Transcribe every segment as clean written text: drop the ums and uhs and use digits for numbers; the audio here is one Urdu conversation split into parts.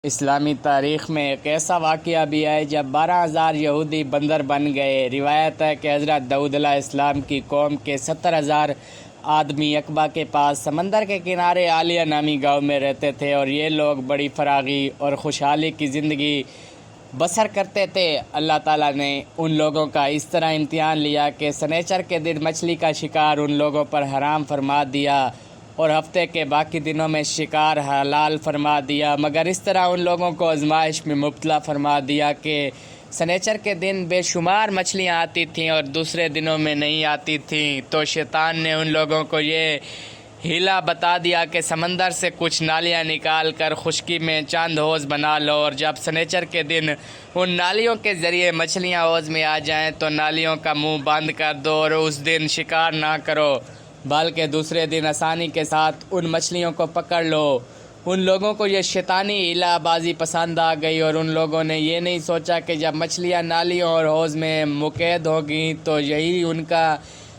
اسلامی تاریخ میں ایک ایسا واقعہ بھی ہے جب 12,000 یہودی بندر بن گئے۔ روایت ہے کہ حضرت داؤد علیہ السلام کی قوم کے 70,000 آدمی عقبہ کے پاس سمندر کے کنارے عالیہ نامی گاؤں میں رہتے تھے، اور یہ لوگ بڑی فراغی اور خوشحالی کی زندگی بسر کرتے تھے۔ اللہ تعالیٰ نے ان لوگوں کا اس طرح امتحان لیا کہ سنیچر کے دن مچھلی کا شکار ان لوگوں پر حرام فرما دیا اور ہفتے کے باقی دنوں میں شکار حلال فرما دیا، مگر اس طرح ان لوگوں کو آزمائش میں مبتلا فرما دیا کہ سنیچر کے دن بے شمار مچھلیاں آتی تھیں اور دوسرے دنوں میں نہیں آتی تھیں۔ تو شیطان نے ان لوگوں کو یہ ہیلا بتا دیا کہ سمندر سے کچھ نالیاں نکال کر خشکی میں چاند حوض بنا لو، اور جب سنیچر کے دن ان نالیوں کے ذریعے مچھلیاں حوض میں آ جائیں تو نالیوں کا منہ بند کر دو اور اس دن شکار نہ کرو، بلکہ دوسرے دن آسانی کے ساتھ ان مچھلیوں کو پکڑ لو۔ ان لوگوں کو یہ شیطانی ہیلا بازی پسند آ گئی، اور ان لوگوں نے یہ نہیں سوچا کہ جب مچھلیاں نالیوں اور حوض میں مقید ہوگی تو یہی ان کا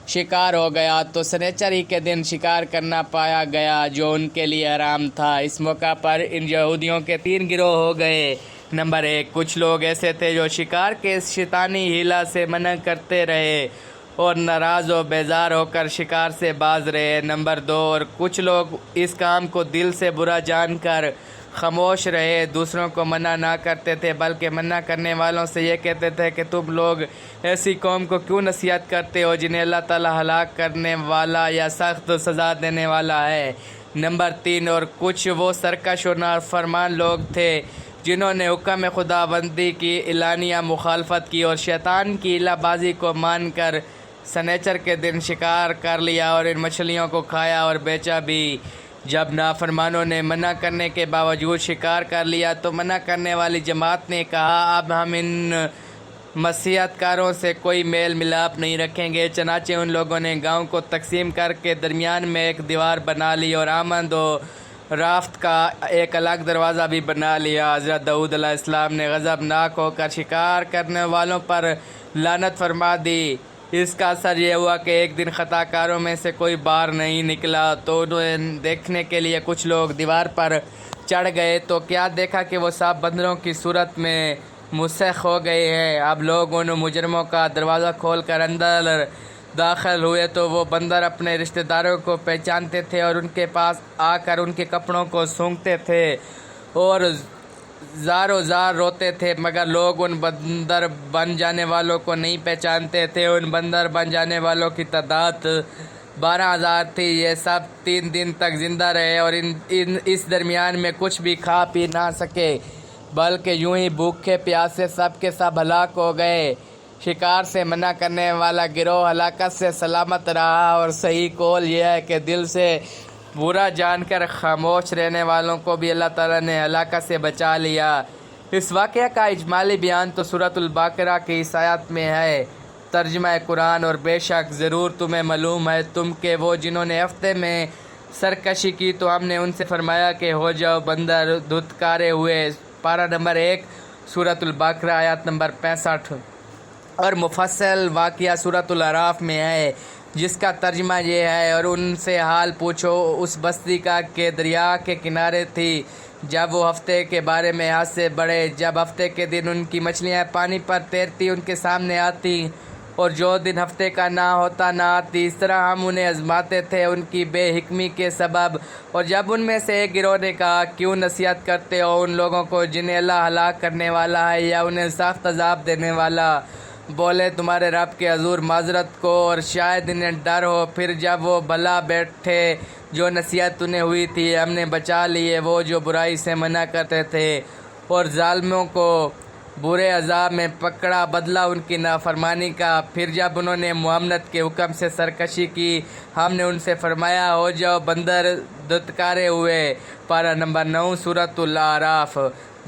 شکار ہو گیا۔ تو سنیچر ہی کے دن شکار کرنا پایا گیا جو ان کے لیے حرام تھا۔ اس موقع پر ان یہودیوں کے 3 گروہ ہو گئے۔ نمبر 1، کچھ لوگ ایسے تھے جو شکار کے اس شیطانی ہیلا سے منع کرتے رہے اور ناراض و بیزار ہو کر شکار سے باز رہے۔ نمبر 2، اور کچھ لوگ اس کام کو دل سے برا جان کر خاموش رہے، دوسروں کو منع نہ کرتے تھے بلکہ منع کرنے والوں سے یہ کہتے تھے کہ تم لوگ ایسی قوم کو کیوں نصیحت کرتے ہو جنہیں اللہ تعالیٰ ہلاک کرنے والا یا سخت سزا دینے والا ہے۔ نمبر 3، اور کچھ وہ سرکش و نافرمان لوگ تھے جنہوں نے حکم خداوندی کی اعلانیہ مخالفت کی اور شیطان کی ہیلا بازی کو مان کر سنیچر کے دن شکار کر لیا اور ان مچھلیوں کو کھایا اور بیچا بھی۔ جب نافرمانوں نے منع کرنے کے باوجود شکار کر لیا تو منع کرنے والی جماعت نے کہا اب ہم ان نصیحت کاروں سے کوئی میل ملاپ نہیں رکھیں گے۔ چنانچہ ان لوگوں نے گاؤں کو تقسیم کر کے درمیان میں ایک دیوار بنا لی اور آمد و رفت کا ایک الگ دروازہ بھی بنا لیا۔ حضرت داؤد علیہ السلام نے غضبناک ہو کر شکار کرنے والوں پر لعنت فرما دی۔ اس کا اثر یہ ہوا کہ ایک دن خطا کاروں میں سے کوئی باہر نہیں نکلا، تو انہیں دیکھنے کے لیے کچھ لوگ دیوار پر چڑھ گئے تو کیا دیکھا کہ وہ سب بندروں کی صورت میں مسخ ہو گئے ہیں۔ اب لوگ ان مجرموں کا دروازہ کھول کر اندر داخل ہوئے تو وہ بندر اپنے رشتہ داروں کو پہچانتے تھے اور ان کے پاس آ کر ان کے کپڑوں کو سونگھتے تھے اور زار و زار روتے تھے، مگر لوگ ان بندر بن جانے والوں کو نہیں پہچانتے تھے۔ ان بندر بن جانے والوں کی تعداد 12,000 تھی۔ یہ سب 3 دن تک زندہ رہے اور اس درمیان میں کچھ بھی کھا پی نہ سکے، بلکہ یوں ہی بھوکے پیاسے سب کے سب ہلاک ہو گئے۔ شکار سے منع کرنے والا گروہ ہلاکت سے سلامت رہا، اور صحیح قول یہ ہے کہ دل سے برا جان کر خاموش رہنے والوں کو بھی اللہ تعالیٰ نے ہلاکت سے بچا لیا۔ اس واقعہ کا اجمالی بیان تو سورۃ البقرہ کی اس آیت میں ہے۔ ترجمہ قرآن: اور بے شک ضرور تمہیں معلوم ہے تم کہ وہ جنہوں نے ہفتے میں سرکشی کی تو ہم نے ان سے فرمایا کہ ہو جاؤ بندر دھتکارے ہوئے۔ پارہ نمبر 1 سورۃ البقرہ آیت نمبر 65۔ اور مفصل واقعہ سورۃ الاعراف میں ہے جس کا ترجمہ یہ ہے: اور ان سے حال پوچھو اس بستی کا کہ دریا کے کنارے تھی جب وہ ہفتے کے بارے میں حد سے بڑھے، جب ہفتے کے دن ان کی مچھلیاں پانی پر تیرتی ان کے سامنے آتی اور جو دن ہفتے کا نہ ہوتا نہ آتی۔ اس طرح ہم انہیں آزماتے تھے ان کی بے حکمی کے سبب۔ اور جب ان میں سے ایک گروہ نے کہا کیوں نصیحت کرتے ہو ان لوگوں کو جنہیں اللہ ہلاک کرنے والا ہے یا انہیں سخت عذاب دینے والا، بولے تمہارے رب کے حضور معذرت کو اور شاید انہیں ڈر ہو۔ پھر جب وہ بھلا بیٹھے جو نصیحت انہیں ہوئی تھی ہم نے بچا لیے وہ جو برائی سے منع کرتے تھے، اور ظالموں کو برے عذاب میں پکڑا بدلہ ان کی نافرمانی کا۔ پھر جب انہوں نے محمد کے حکم سے سرکشی کی ہم نے ان سے فرمایا ہو جاؤ بندر دھتکارے ہوئے۔ پارہ نمبر 9 سورۃ الاعراف۔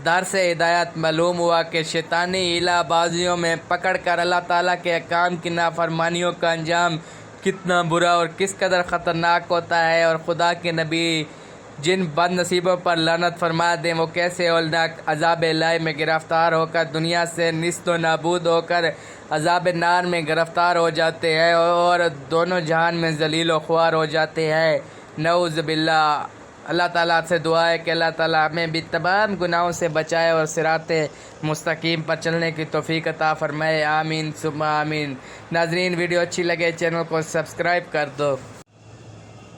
درس ہدایت معلوم ہوا کہ شیطانی ہیلا بازیوں میں پکڑ کر اللہ تعالیٰ کے احکام کی نافرمانیوں کا انجام کتنا برا اور کس قدر خطرناک ہوتا ہے، اور خدا کے نبی جن بد نصیبوں پر لعنت فرما دیں وہ کیسے ہولناک عذاب الہی میں گرفتار ہو کر دنیا سے نیست و نابود ہو کر عذاب نار میں گرفتار ہو جاتے ہیں اور دونوں جہان میں ذلیل و خوار ہو جاتے ہیں۔ نعوذ باللہ۔ اللہ تعالیٰ سے دعا ہے کہ اللہ تعالیٰ ہمیں بھی تمام گناہوں سے بچائے اور صراط مستقیم پر چلنے کی توفیق عطا فرمائے، آمین ثم آمین۔ ناظرین، ویڈیو اچھی لگے چینل کو سبسکرائب کر دو۔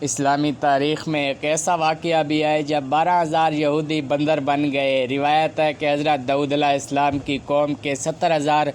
اسلامی تاریخ میں ایک ایسا واقعہ بھی ہے جب 12,000 یہودی بندر بن گئے۔ روایت ہے کہ حضرت داؤد علیہ السلام کی قوم کے 70,000